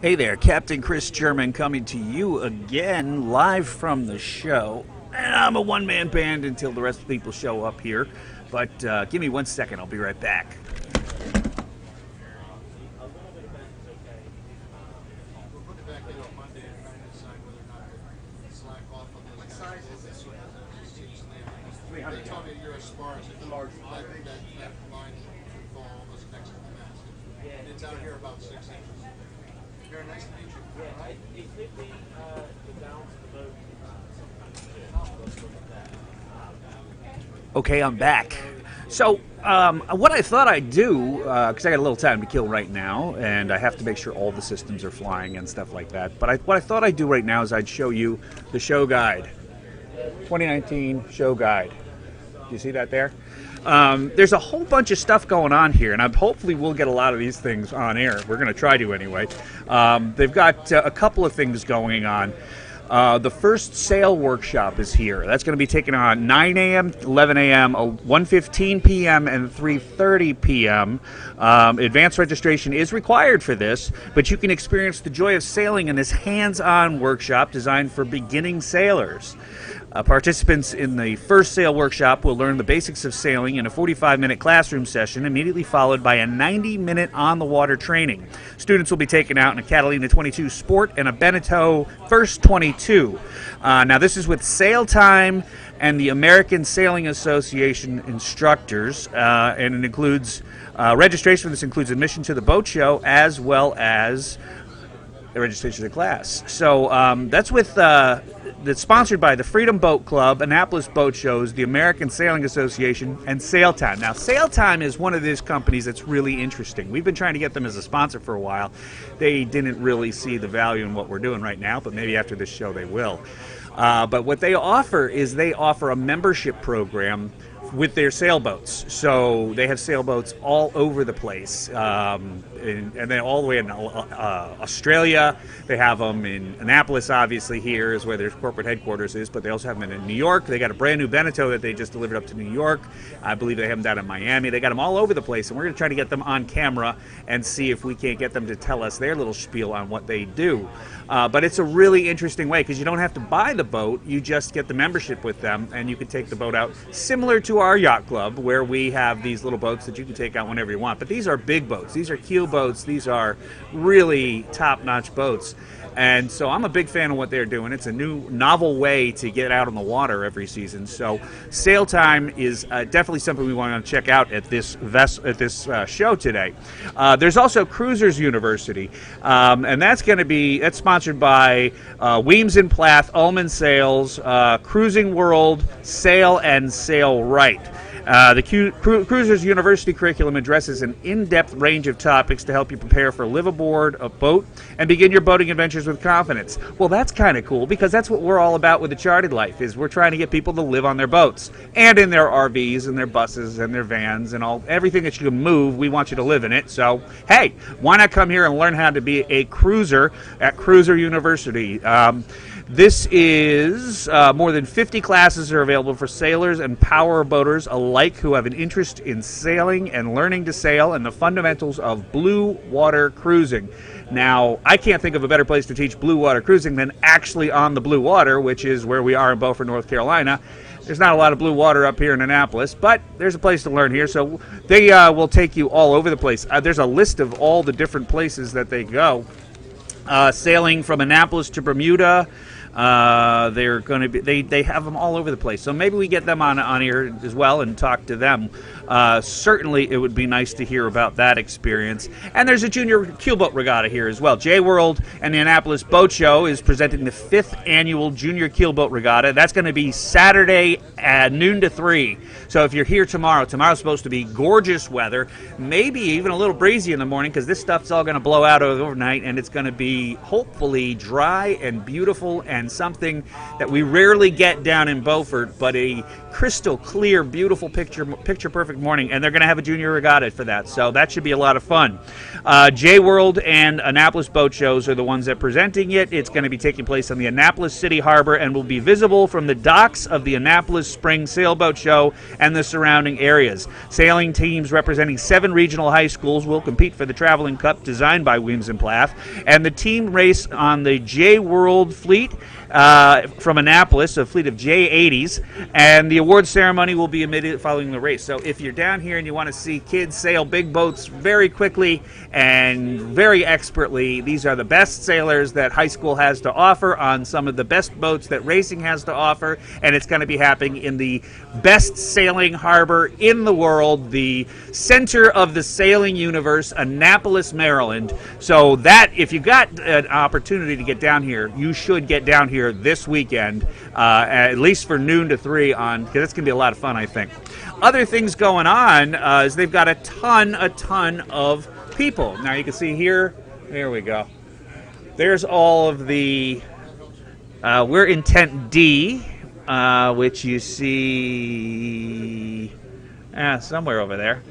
Hey there, Captain Chris German coming to you again, live from the show. And I'm a one-man band until the rest of the people show up here. But give me 1 second, I'll be right back. It's out here about 6 inches. Very nice to meet you. Yeah, it could be the balance of the boat Okay, I'm back. So, what I thought I'd do, because I got a little time to kill right now, and I have to make sure all the systems are flying and stuff like that. But what I thought I'd do right now is I'd show you the show guide, 2019 show guide. Do you see that there? There's a whole bunch of stuff going on here, and hopefully we'll get a lot of these things on air. We're going to try to anyway. They've got a couple of things going on. The first sail workshop is here. That's going to be taken on 9 a.m., 11 a.m., 1:15 p.m., and 3:30 p.m. Advanced registration is required for this, but you can experience the joy of sailing in this hands-on workshop designed for beginning sailors. Participants in the first sail workshop will learn the basics of sailing in a 45-minute classroom session, immediately followed by a 90-minute on-the-water training. Students will be taken out in a Catalina 22 Sport and a Beneteau First 22. Now, this is with Sail Time and the American Sailing Association instructors, and it includes registration for this includes admission to the boat show as well as the registration of the class. So that's with that's sponsored by the Freedom Boat Club, Annapolis Boat Shows, the American Sailing Association, and Sail Time. Now, Sail Time is one of these companies that's really interesting. We've been trying to get them as a sponsor for a while. They didn't really see the value in what we're doing right now, but maybe after this show they will. But what they offer is they offer a membership program with their sailboats. So they have sailboats all over the place, and then all the way in Australia. They have them in Annapolis, obviously. Here is where their corporate headquarters is, but they also have them in New York. They got a brand new Beneteau that they just delivered up to New York. I believe they have them down in Miami. They got them all over the place, and we're going to try to get them on camera and see if we can't get them to tell us their little spiel on what they do. But it's a really interesting way because you don't have to buy the boat. You just get the membership with them, and you can take the boat out, similar to our yacht club, where we have these little boats that you can take out whenever you want. But these are big boats. These are keel boats. These are really top-notch boats. And so I'm a big fan of what they're doing. It's a new, novel way to get out on the water every season. So Sail Time is definitely something we want to check out at this show today. There's also Cruisers University, and that's sponsored by Weems and Plath, Ullman Sails, Cruising World, Sail and Sail Right. The Cruisers University curriculum addresses an in-depth range of topics to help you prepare for live aboard a boat and begin your boating adventures with confidence. Well, that's kind of cool because that's what we're all about with the Charted Life, is we're trying to get people to live on their boats and in their RVs and their buses and their vans and everything that you can move. We want you to live in it. So, hey, why not come here and learn how to be a cruiser at Cruiser University? This is more than 50 classes are available for sailors and power boaters alike who have an interest in sailing and learning to sail and the fundamentals of blue water cruising. Now, I can't think of a better place to teach blue water cruising than actually on the blue water, which is where we are in Beaufort, North Carolina. There's not a lot of blue water up here in Annapolis, but there's a place to learn here, so they will take you all over the place. There's a list of all the different places that they go. Sailing from Annapolis to Bermuda. They're going to be. They have them all over the place. So maybe we get them on here as well and talk to them. Certainly, it would be nice to hear about that experience. And there's a junior keelboat regatta here as well. J World and the Annapolis Boat Show is presenting the 5th annual junior keelboat regatta. That's going to be Saturday at noon to 3. So if you're here tomorrow's supposed to be gorgeous weather, maybe even a little breezy in the morning because this stuff's all going to blow out overnight, and it's going to be hopefully dry and beautiful and something that we rarely get down in Beaufort, but a crystal clear, beautiful picture perfect perfect morning, and they're going to have a junior regatta for that, so that should be a lot of fun. J World and Annapolis Boat Shows are the ones that are presenting it. It's going to be taking place on the Annapolis City Harbor and will be visible from the docks of the Annapolis Spring Sailboat Show and the surrounding areas. Sailing teams representing 7 regional high schools will compete for the Traveling Cup designed by Weems and Plath, and the team race on the J World fleet from Annapolis, a fleet of J80s, and the award ceremony will be immediately following the race. So if you're down here and you want to see kids sail big boats very quickly and very expertly, these are the best sailors that high school has to offer on some of the best boats that racing has to offer, and it's going to be happening in the best sailing harbor in the world, the center of the sailing universe, Annapolis, Maryland. So that, if you got an opportunity to get down here, you should get down here this weekend, at least for noon to 3 on, because it's going to be a lot of fun, I think. Other things going on is they've got a ton of people. Now you can see here, there we go. There's all of the, we're in tent D, which you see somewhere over there.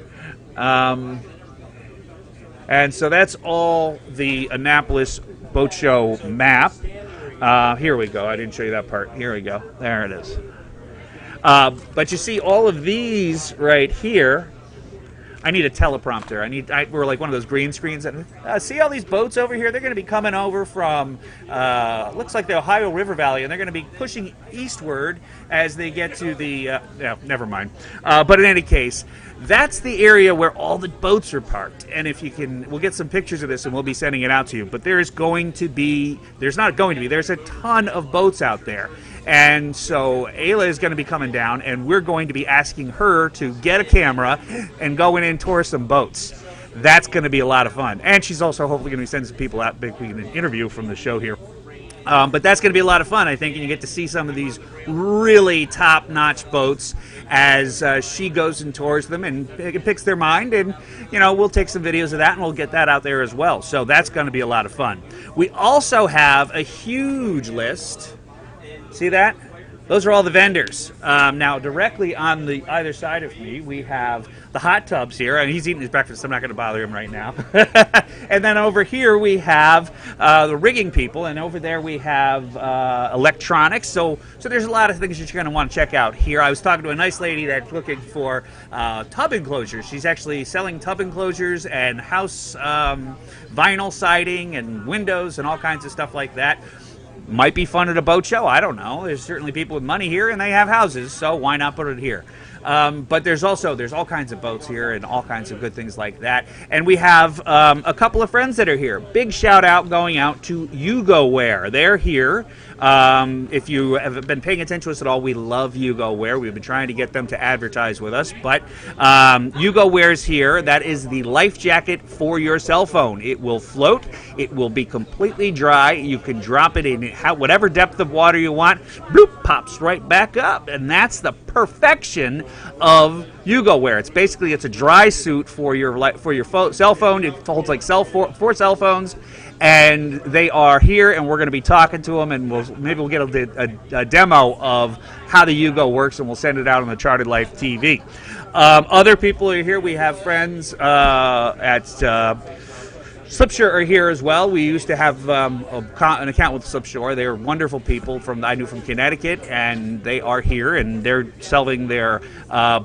And so that's all the Annapolis Boat Show map. Here we go. I didn't show you that part. Here we go. There it is. But you see all of these right here. I need a teleprompter. We're like one of those green screens. See all these boats over here? They're going to be coming over from, looks like the Ohio River Valley, and they're going to be pushing eastward as they get to the, never mind. But in any case, that's the area where all the boats are parked. And if you can, we'll get some pictures of this and we'll be sending it out to you. But there's a ton of boats out there. And so Ayla is going to be coming down, and we're going to be asking her to get a camera and go in and tour some boats. That's going to be a lot of fun. And she's also hopefully going to be sending some people out, we can interview from the show here. But that's going to be a lot of fun, I think, and you get to see some of these really top-notch boats as she goes and tours them and picks their mind, and, we'll take some videos of that, and we'll get that out there as well. So that's going to be a lot of fun. We also have a huge list. See that? Those are all the vendors. Now, directly on the either side of me, we have the hot tubs here, and he's eating his breakfast. I'm not going to bother him right now. And then over here we have the rigging people, and over there we have electronics. So there's a lot of things that you're going to want to check out here. I was talking to a nice lady that's looking for tub enclosures. She's actually selling tub enclosures and house vinyl siding and windows and all kinds of stuff like that. Might be fun at a boat show. I don't know. There's certainly people with money here, and they have houses, so why not put it here? But there's all kinds of boats here and all kinds of good things like that. And we have a couple of friends that are here. Big shout out going out to Yugo Wear. They're here. If you have been paying attention to us at all, we love Yugo Wear. We've been trying to get them to advertise with us, but Yugo Wear's here. That is the life jacket for your cell phone. It will float. It will be completely dry. You can drop it in whatever depth of water you want. Bloop, pops right back up, and that's the perfection of Yugo Wear. It's a dry suit for your cell phone. It holds like four cell phones. And they are here, and we're going to be talking to them, and maybe we'll get a demo of how the Yugo works, and we'll send it out on the Charted Life TV. Other people are here. We have friends at Slipshore are here as well. We used to have an account with Slipshore. They're wonderful people I knew from Connecticut, and they are here, and they're selling their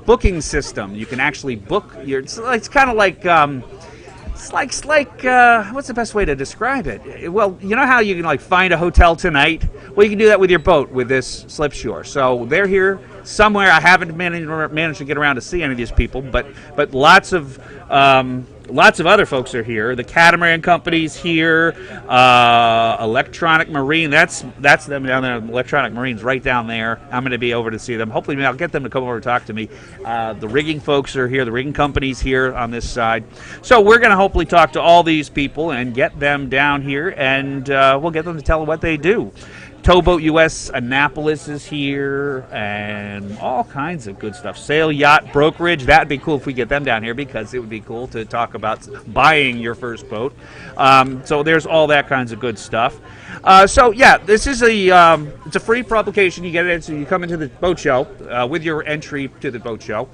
booking system. You can actually book it's kind of like. It's like what's the best way to describe it? Well, you know how you can find a hotel tonight? Well, you can do that with your boat with this Slipshore. So they're here somewhere. I haven't managed to get around to see any of these people, but lots of other folks are here. The Catamaran Company's here. Electronic Marine. That's them down there. Electronic Marine's right down there. I'm going to be over to see them. Hopefully, I'll get them to come over and talk to me. The rigging folks are here. The rigging company's here on this side. So we're going to hopefully talk to all these people and get them down here, and we'll get them to tell what they do. Towboat US Annapolis is here, and all kinds of good stuff. Sail Yacht Brokerage, that would be cool if we get them down here, because it would be cool to talk about buying your first boat. So there's all that kinds of good stuff. So yeah, this is it's a free publication. You get it, so you come into the boat show with your entry to the boat show.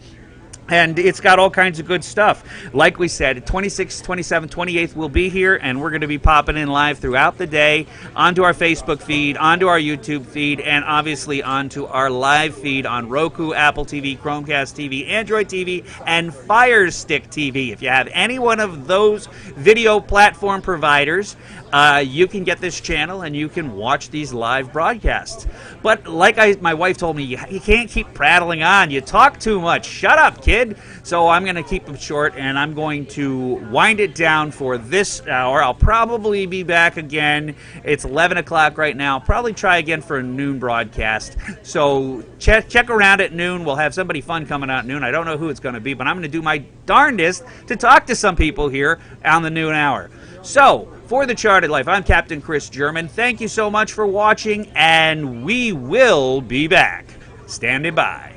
And it's got all kinds of good stuff. Like we said, 26th, 27th, 28th will be here, and we're going to be popping in live throughout the day onto our Facebook feed, onto our YouTube feed, and obviously onto our live feed on Roku, Apple TV, Chromecast TV, Android TV, and Fire Stick TV. If you have any one of those video platform providers, you can get this channel and you can watch these live broadcasts. But like my wife told me, you can't keep prattling on. You talk too much. Shut up, kid. So I'm going to keep them short, and I'm going to wind it down for this hour. I'll probably be back again. It's 11 o'clock right now. I'll probably try again for a noon broadcast. So check around at noon. We'll have somebody fun coming out at noon. I don't know who it's going to be, but I'm going to do my darndest to talk to some people here on the noon hour. So, for The Charted Life, I'm Captain Chris German. Thank you so much for watching, and we will be back. Standing by.